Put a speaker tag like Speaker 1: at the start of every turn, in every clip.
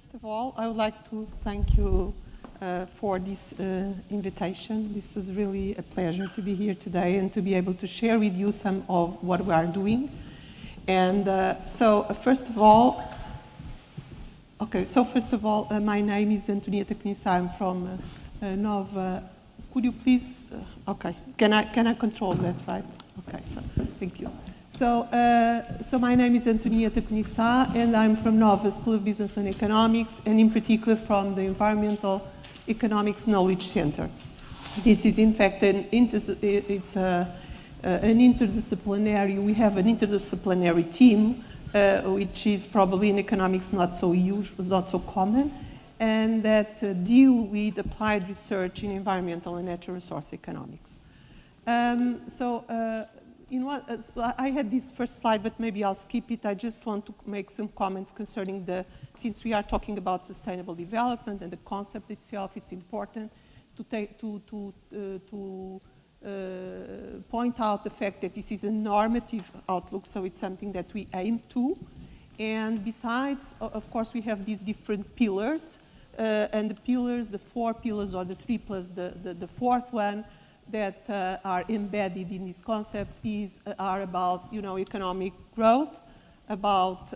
Speaker 1: First of all, I would like to thank you for this invitation. This was really a pleasure to be here today and to be able to share with you some of what we are doing. And first of all, my name is Antonieta Cunha. I'm from NOVA. Could you please, can I control that, right? Okay, so thank you. So my name is Antonieta Cunha, and I'm from NOVA School of Business and Economics, and in particular from the Environmental Economics Knowledge Center. This is in fact an interdisciplinary. We have an interdisciplinary team, which is probably in economics not so common, and that deal with applied research in environmental and natural resource economics. I had this first slide, but maybe I'll skip it. I just want to make some comments concerning since we are talking about sustainable development and the concept itself, it's important to point out the fact that this is a normative outlook, so it's something that we aim to. And besides, of course, we have these different pillars, and the 4 pillars, or the 3 plus the fourth one, that are embedded in this concept are about economic growth, about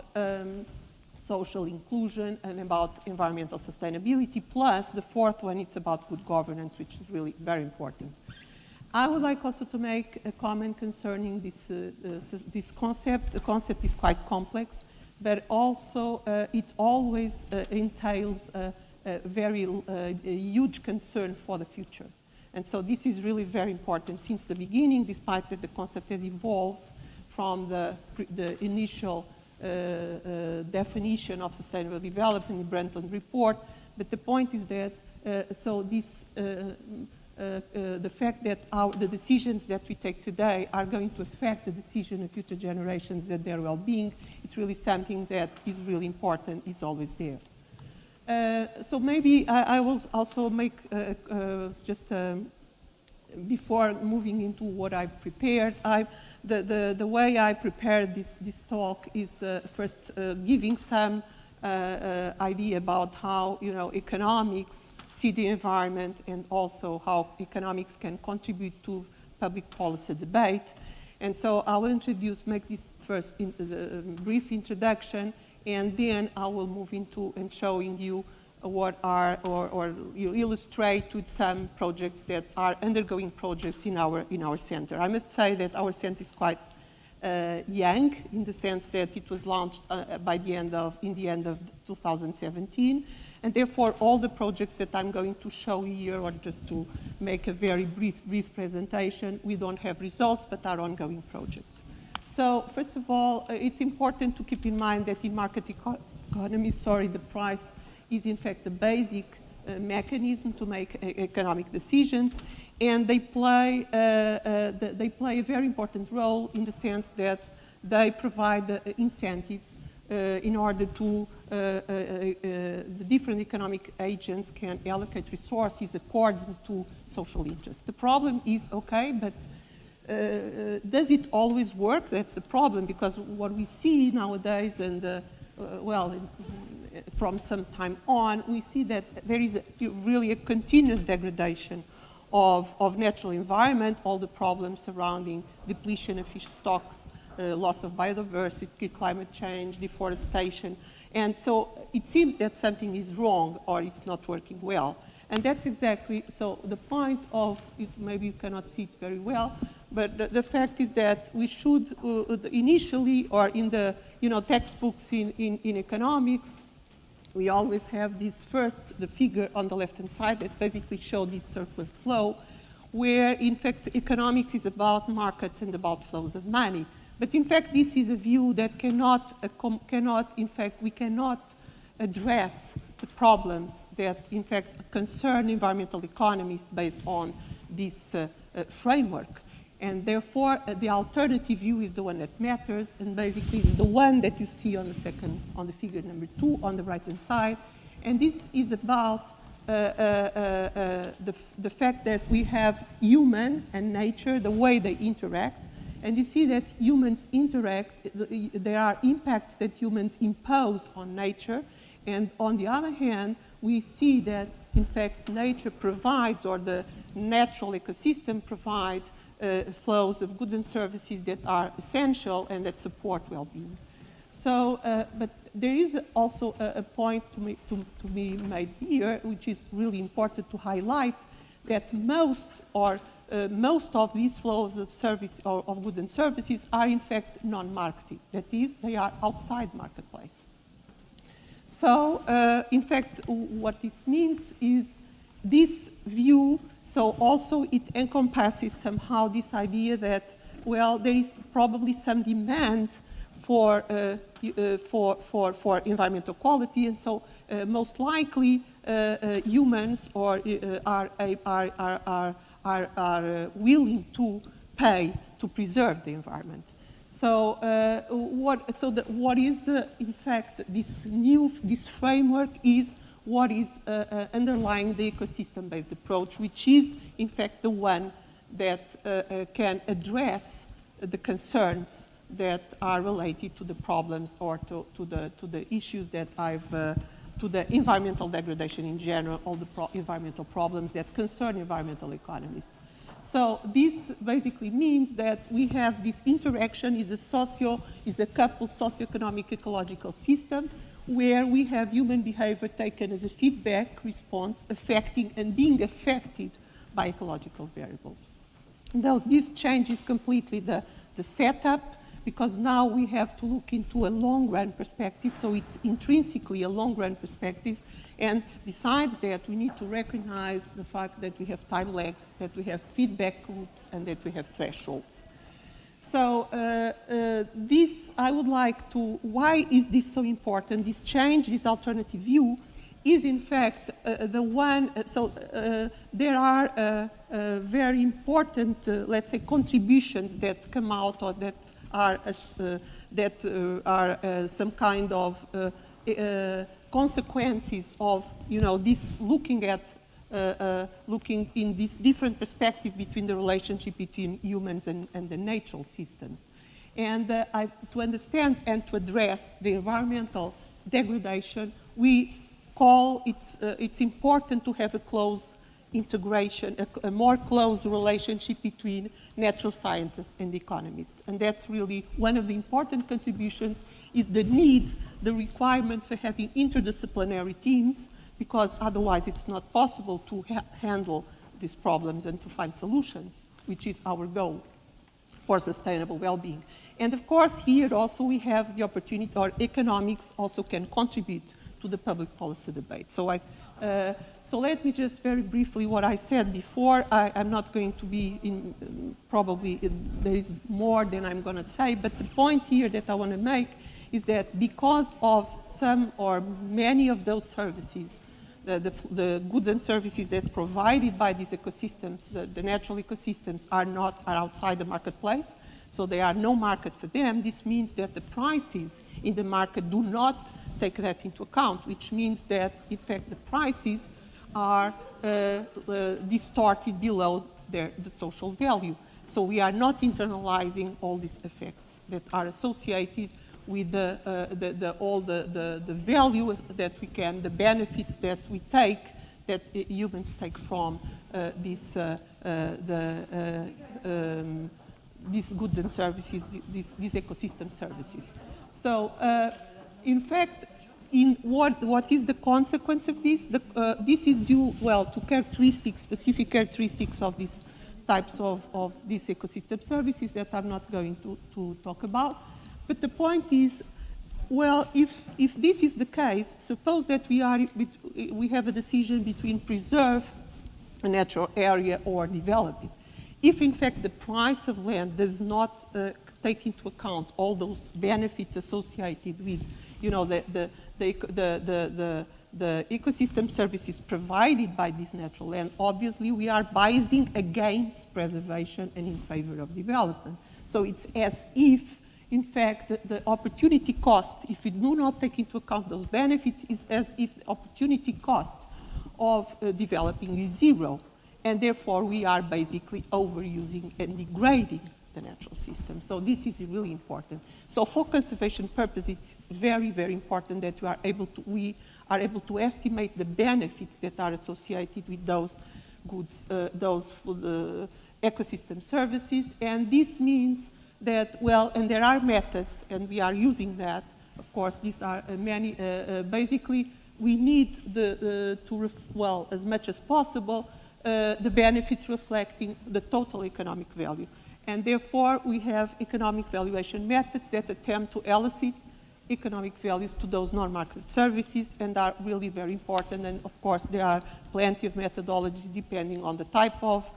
Speaker 1: social inclusion, and about environmental sustainability. Plus, the fourth one, it's about good governance, which is really very important. I would like also to make a comment concerning this concept. The concept is quite complex, but also it always entails a very huge concern for the future. And so this is really very important since the beginning, despite that the concept has evolved from the initial definition of sustainable development in the Brundtland report. But the point is that, the fact that the decisions that we take today are going to affect the decision of future generations, that their well-being, it's really something that is really important, is always there. So maybe I will also make before moving into what I prepared, the way I prepared this talk is first giving some idea about how economics see the environment, and also how economics can contribute to public policy debate. And so I will make this first brief introduction, and then I will move into and showing you what are, or illustrate with some projects that are undergoing projects in our center. I must say that our center is quite young, in the sense that it was launched in the end of 2017, and therefore all the projects that I'm going to show here, or just to make a very brief presentation, we don't have results, but are ongoing projects. So first of all, it's important to keep in mind that in market economy, the price is in fact the basic mechanism to make economic decisions, and they play a very important role in the sense that they provide incentives in order to the different economic agents can allocate resources according to social interests. The problem is, but does it always work? That's the problem, because what we see nowadays, and from some time on, we see that there is really a continuous degradation of natural environment, all the problems surrounding depletion of fish stocks, loss of biodiversity, climate change, deforestation. And so it seems that something is wrong, or it's not working well. And that's exactly, so the point of it, maybe you cannot see it very well, but the fact is that we should initially, or in the textbooks in economics, we always have the figure on the left-hand side that basically shows this circular flow, where in fact economics is about markets and about flows of money. But in fact, this is a view that we cannot address the problems that in fact concern environmental economists based on this framework. And therefore, the alternative view is the one that matters, and basically is the one that you see on the figure number 2 on the right-hand side. And this is about the fact that we have human and nature, the way they interact. And you see that humans interact, there are impacts that humans impose on nature, And on the other hand, we see that, in fact, nature provides, or the natural ecosystem provides, flows of goods and services that are essential and that support well-being. So, but there is also a point to be made here, which is really important to highlight, that most of these flows of service or of goods and services are in fact non-marketing. That is, they are outside marketplace. So, in fact, what this means is this view, so also it encompasses somehow this idea that, well, there is probably some demand for environmental quality, and so most likely humans are willing to pay to preserve the environment. So what is in fact this framework is what is underlying the ecosystem-based approach, which is in fact the one that can address the concerns that are related to the problems or to the issues that to the environmental degradation in general, all the environmental problems that concern environmental economists. So this basically means that we have this interaction is a coupled socioeconomic ecological system where we have human behavior taken as a feedback response affecting and being affected by ecological variables. Though this changes completely the setup, because now we have to look into a long-run perspective, so it's intrinsically a long-run perspective. And besides that, we need to recognize the fact that we have time lags, that we have feedback loops, and that we have thresholds. So this, I would like to, why is this so important? This change, this alternative view, is in fact the one, there are very important, let's say, contributions that come out or that are some kind of consequences of, this looking in this different perspective between the relationship between humans and the natural systems. And to understand and to address the environmental degradation, we call it's important to have a close integration, a more close relationship between natural scientists and economists. And that's really one of the important contributions is the need, the requirement for having interdisciplinary teams, because otherwise it's not possible to handle these problems and to find solutions, which is our goal for sustainable well-being. And of course, here also we have the opportunity, or economics also can contribute to the public policy debate. So let me just very briefly what I said before. I'm not going to be there is more than I'm going to say, but the point here that I want to make is that because of some or many of those services, the goods and services that are provided by these ecosystems, the natural ecosystems are outside the marketplace, so there are no market for them. This means that the prices in the market do not take that into account, which means that, in fact, the prices are distorted below the social value. So we are not internalizing all these effects that are associated with all the value that we can, the benefits that we take, that humans take from these goods and services, these ecosystem services. So, in fact, what is the consequence of this? This is due, to specific characteristics of these types of these ecosystem services that I'm not going to talk about. But the point is, well, if this is the case, suppose that we have a decision between preserve a natural area or develop it. If in fact the price of land does not take into account all those benefits associated with, the ecosystem services provided by this natural land, obviously we are biasing against preservation and in favor of development. So it's as if, in fact, the opportunity cost, if we do not take into account those benefits, is as if the opportunity cost of developing is zero. And therefore, we are basically overusing and degrading the natural system. So this is really important. So for conservation purposes, it's very, very important that we are able to estimate the benefits that are associated with those goods, those ecosystem services. And this means that, well, and there are methods, and we are using that. Of course, these are many, basically, we need as much as possible, the benefits reflecting the total economic value. And therefore, we have economic valuation methods that attempt to elicit economic values to those non-market services and are really very important. And of course, there are plenty of methodologies depending on the type of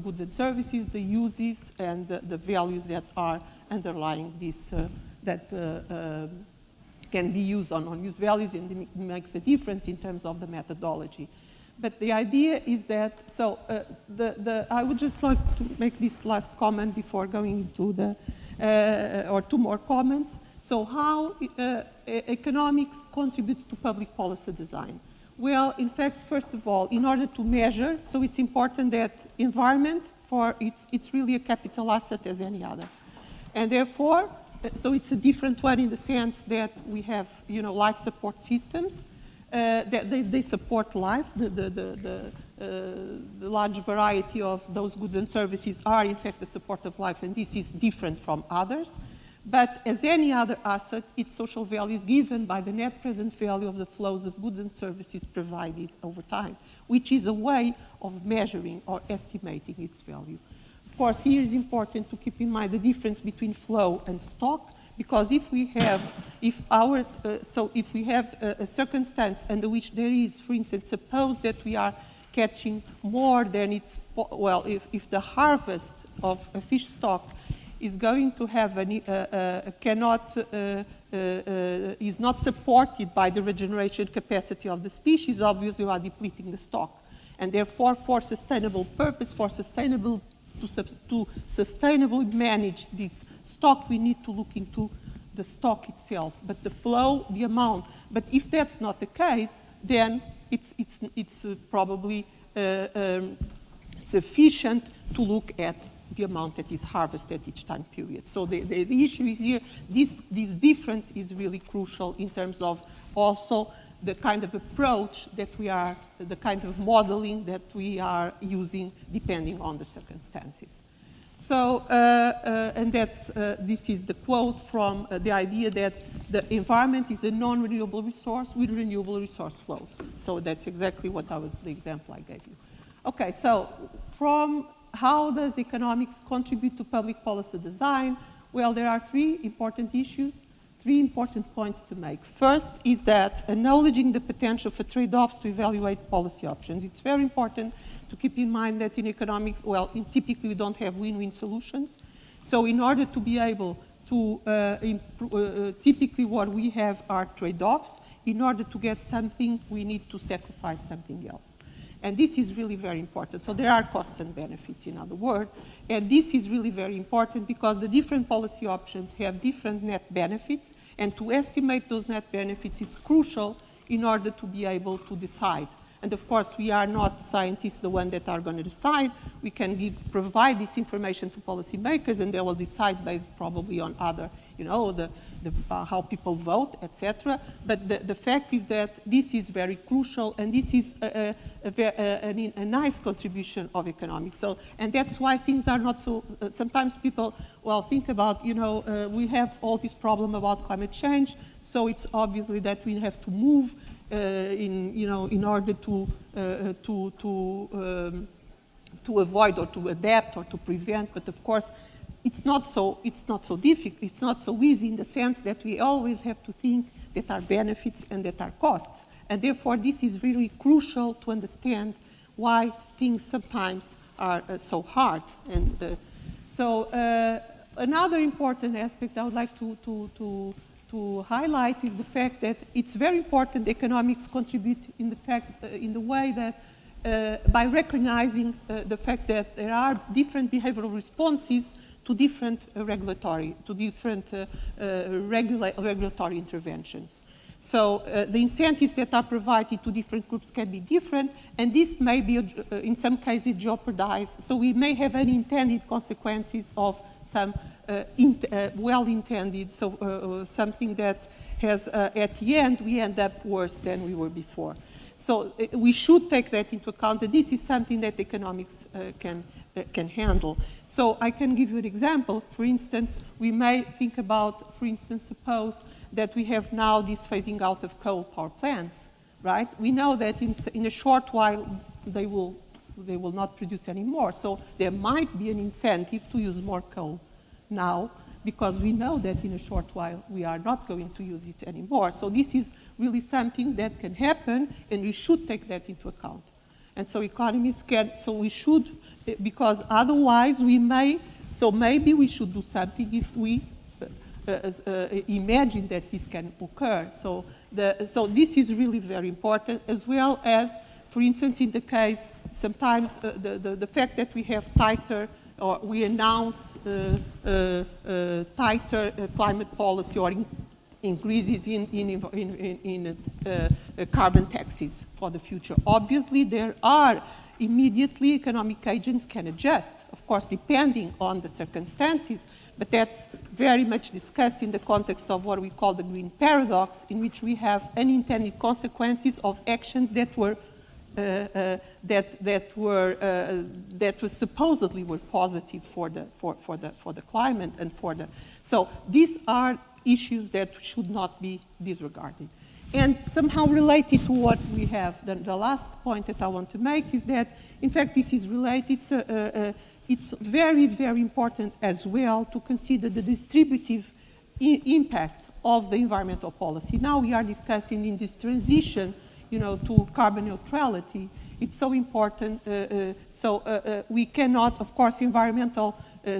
Speaker 1: goods and services, the uses, and the values that are underlying this, can be used on unused values, and it makes a difference in terms of the methodology. But the idea is that, so I would just like to make this last comment before going into the, or two more comments. So how economics contributes to public policy design? Well, in fact, first of all, in order to measure, so it's important that environment, it's really a capital asset as any other. And therefore, so it's a different one in the sense that we have, life support systems, that they support life. The large variety of those goods and services are, in fact, the support of life, and this is different from others. But as any other asset, its social value is given by the net present value of the flows of goods and services provided over time, which is a way of measuring or estimating its value. Of course, here is important to keep in mind the difference between flow and stock, because if we have a circumstance under which there is, for instance, suppose that we are catching more than if the harvest of a fish stock is going to have is not supported by the regeneration capacity of the species, obviously we are depleting the stock. And therefore, for sustainable purpose, to sustainably manage this stock, we need to look into the stock itself, but the flow, the amount. But if that's not the case, then it's probably sufficient to look at the amount that is harvested each time period. So the issue is here, this difference is really crucial in terms of also the kind of approach that the kind of modeling that we are using depending on the circumstances. So, and this is the quote from the idea that the environment is a non-renewable resource with renewable resource flows. So that's exactly what the example I gave you. Okay, so from how does economics contribute to public policy design? Well, there are three important issues. Three important points to make. First is that acknowledging the potential for trade-offs to evaluate policy options. It's very important to keep in mind that in economics, typically we don't have win-win solutions. So in order to be able to, typically what we have are trade-offs. In order to get something, we need to sacrifice something else. And this is really very important. So there are costs and benefits, in other words. And this is really very important because the different policy options have different net benefits. And to estimate those net benefits is crucial in order to be able to decide. And of course, we are not scientists, the ones that are going to decide. We can provide this information to policymakers, and they will decide based probably on other, how people vote, etc. But the fact is that this is very crucial, and this is a nice contribution of economics. So, and that's why things are not so. Sometimes people, think about, we have all this problem about climate change. So it's obviously that we have to move in order to avoid or to adapt or to prevent. But of course, it's not so difficult. It's not so easy in the sense that we always have to think that are benefits and that are costs. And therefore, this is really crucial to understand why things sometimes are so hard. And so another important aspect I would like to highlight is the fact that it's very important economics contribute in the way that by recognizing the fact that there are different behavioral responses to different regulatory interventions. So the incentives that are provided to different groups can be different, and this may be, in some cases, jeopardized. So we may have unintended consequences of some well-intended, so something that at the end, we end up worse than we were before. So we should take that into account, and this is something that economics can handle. So I can give you an example. For instance, we may think about, for instance, suppose that we have now this phasing out of coal power plants, right? We know that in a short while they will not produce anymore. So there might be an incentive to use more coal now, because we know that in a short while we are not going to use it anymore. So this is really something that can happen, and we should take that into account. And so economists can, so we should, because otherwise we may, so maybe we should do something if we imagine that this can occur. So this is really very important, as well as, for instance, in the case, sometimes the fact that we have tighter, or we announce tighter climate policy or increases in carbon taxes for the future. Obviously, there are immediately economic agents can adjust, of course, depending on the circumstances, but that's very much discussed in the context of what we call the green paradox, in which we have unintended consequences of actions that were that supposedly were positive for the climate and for the. So these are issues that should not be disregarded. And somehow related to what we have, the last point that I want to make is that, in fact, this is related. It's very, very important as well to consider the distributive impact of the environmental policy. Now we are discussing in this transition, to carbon neutrality. It's so important. We cannot, of course, environmental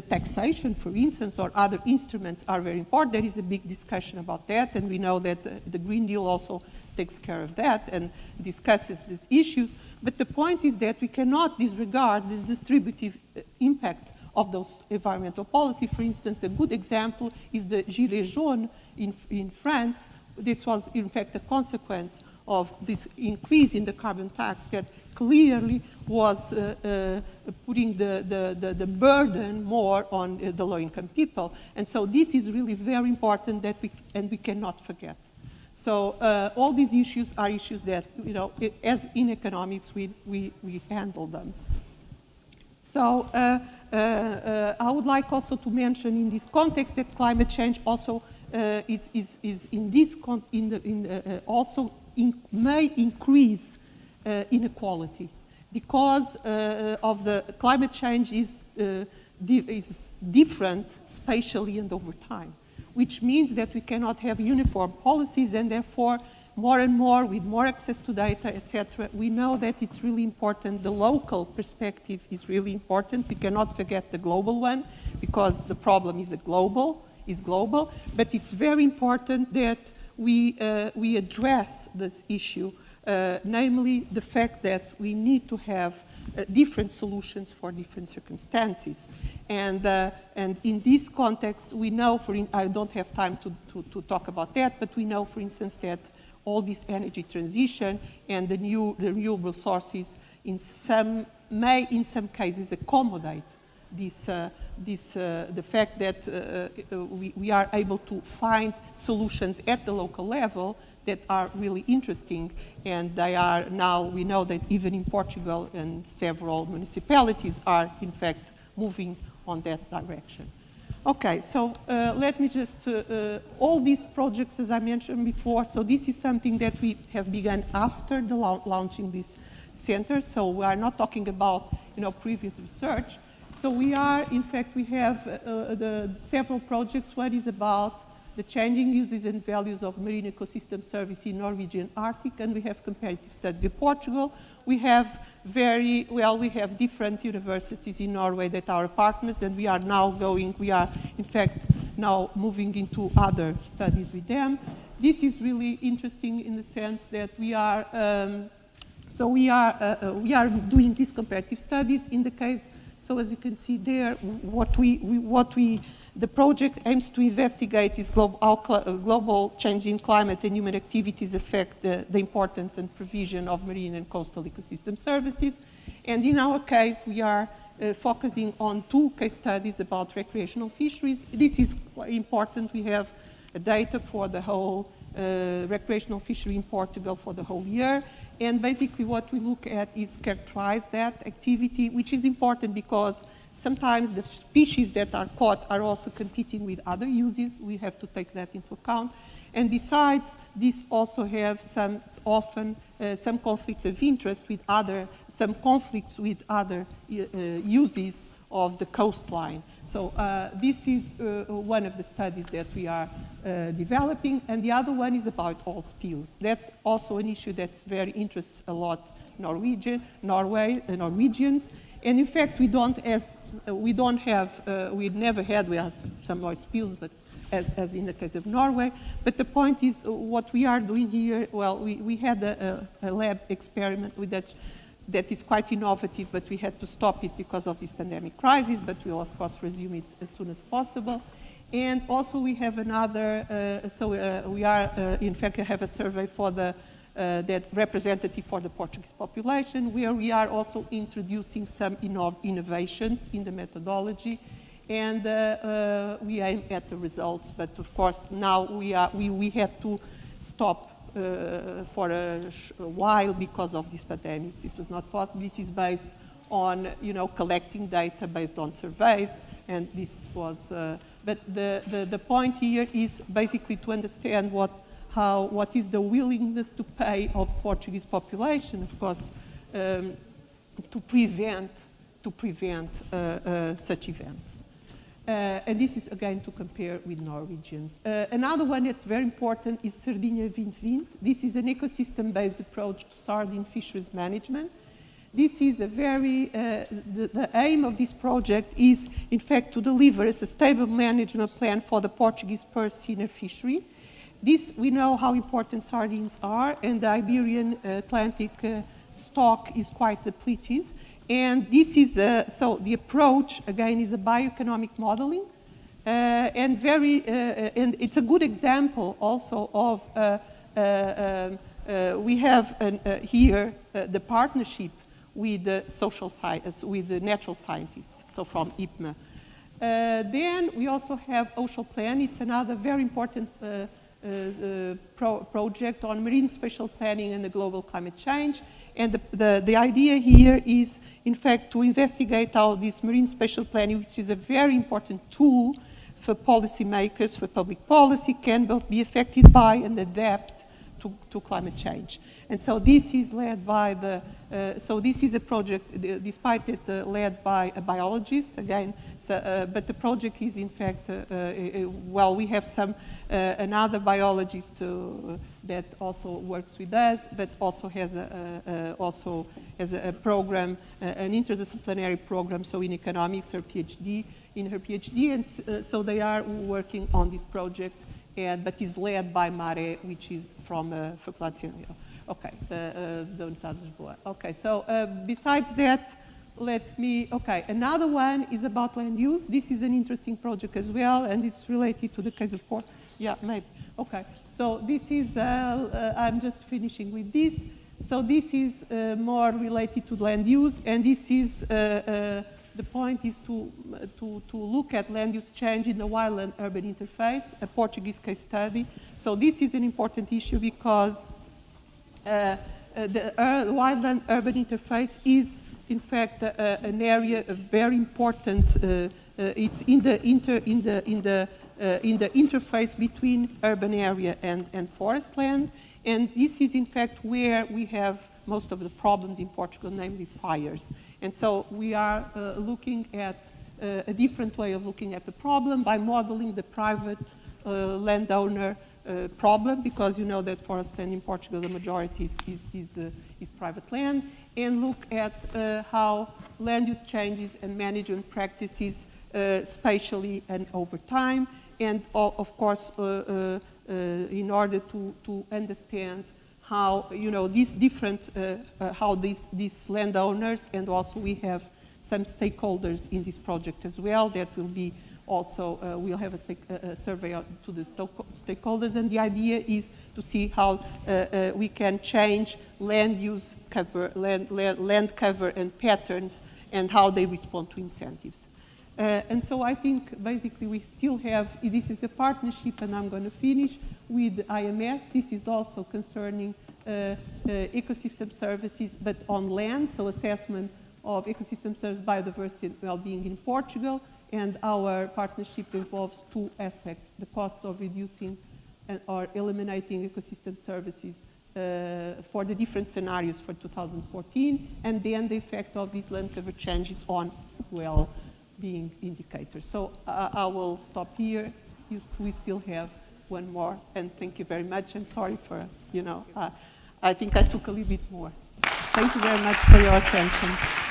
Speaker 1: taxation, for instance, or other instruments are very important. There is a big discussion about that, and we know that the Green Deal also takes care of that and discusses these issues. But the point is that we cannot disregard this distributive impact of those environmental policy. For instance, a good example is the Gilets jaunes in France. This was, in fact, a consequence of this increase in the carbon tax that clearly was putting the burden more on the low-income people. And so this is really very important that we cannot forget. So all these issues are issues that, as in economics, we handle them. So I would like also to mention in this context that climate change also is in this may increase inequality, because of the climate change is different spatially and over time, which means that we cannot have uniform policies, and therefore more and more, with more access to data, etc., we know that it's really important. The local perspective is really important. We cannot forget the global one, because the problem is global, but it's very important that we address this issue, namely the fact that we need to have different solutions for different circumstances. And in this context, we know, I don't have time to talk about that, but we know, for instance, that all this energy transition and the new renewable sources may in some cases accommodate the fact that we are able to find solutions at the local level that are really interesting, and they are now, we know that even in Portugal and several municipalities are in fact moving on that direction. Okay, so let me just, all these projects, as I mentioned before, so this is something that we have begun after the launching this center, so we are not talking about, previous research. So we are, in fact, we have several projects. One is about the changing uses and values of marine ecosystem service in Norwegian Arctic, and we have comparative studies in Portugal. We have different universities in Norway that are partners, and we are in fact now moving into other studies with them. This is really interesting in the sense that we are doing these comparative studies in the case. So as you can see there, the project aims to investigate is global change in climate and human activities affect the importance and provision of marine and coastal ecosystem services. And in our case, we are focusing on 2 case studies about recreational fisheries. This is quite important. We have data for the whole recreational fishery in Portugal for the whole year. And basically what we look at is characterize that activity, which is important because sometimes the species that are caught are also competing with other uses. We have to take that into account. And besides, this also have often some conflicts of interest with some conflicts with other uses of the coastline. So this is one of the studies that we are developing, and the other one is about oil spills. That's also an issue that very interests a lot Norwegians, and in fact we never had, we have some oil spills, but as in the case of Norway. But the point is, what we are doing here, well, we had a lab experiment with that is quite innovative, but we had to stop it because of this pandemic crisis, but we'll of course resume it as soon as possible. And also we have another, we are, in fact, I have a survey for that representative for the Portuguese population, where we are also introducing some innovations in the methodology, and we aim at the results. But of course, now we had to stop for a while because of this pandemic. It was not possible. This is based on, collecting data based on surveys, and this was. But the point here is basically to understand what is the willingness to pay of Portuguese population, of course, to prevent such events. And this is, again, to compare with Norwegians. Another one that's very important is Sardinha 2020. This is an ecosystem-based approach to sardine fisheries management. This is a very, the aim of this project is, in fact, to deliver a sustainable management plan for the Portuguese purse seiner fishery. This, we know how important sardines are, and the Iberian Atlantic stock is quite depleted. And this is, so the approach, again, is a bioeconomic modeling, and it's a good example also of, we have here the partnership with the social science, with the natural scientists, so from IPMA. Then we also have Ocean Plan. It's another very important project on marine spatial planning and the global climate change. And the idea here is, in fact, to investigate how this marine spatial planning, which is a very important tool for policymakers, for public policy, can both be affected by and adapt to climate change. And so this is led by so this is a project, despite it led by a biologist, again, but the project is, in fact, well, we have another biologist that also works with us, but also has a program, an interdisciplinary program, so in economics, her PhD, and so they are working on this project, but is led by Mare, which is from Faculdade de Ciências. Okay, the Universidade de Lisbon. Okay, so besides that, another one is about land use. This is an interesting project as well, and it's related to the case of Port. Yeah, maybe. Okay, so this is, I'm just finishing with this. So this is more related to land use, and this is, the point is to look at land use change in the wildland-urban interface, a Portuguese case study. So this is an important issue because the wildland-urban interface is, in fact, an area of very important. It's in the interface between urban area and forest land, and this is, in fact, where we have most of the problems in Portugal, namely fires. And so we are looking at a different way of looking at the problem by modeling the private landowner problem, because you know that forest land in Portugal, the majority is private land, and look at how land use changes and management practices spatially and over time, and of course in order to understand how, you know, these different, how these landowners, and also we have some stakeholders in this project as well that will be also, we'll have a survey to the stakeholders, and the idea is to see how we can change land use cover, land cover and patterns, and how they respond to incentives. And so I think basically we still have, this is a partnership, and I'm going to finish with IMS. This is also concerning ecosystem services, but on land, so assessment of ecosystem service, biodiversity and well-being in Portugal. And our partnership involves two aspects: the cost of reducing or eliminating ecosystem services for the different scenarios for 2014, and then the effect of these land cover changes on well-being indicators. So I will stop here. We still have one more, and thank you very much, and sorry for, I think I took a little bit more. Thank you very much for your attention.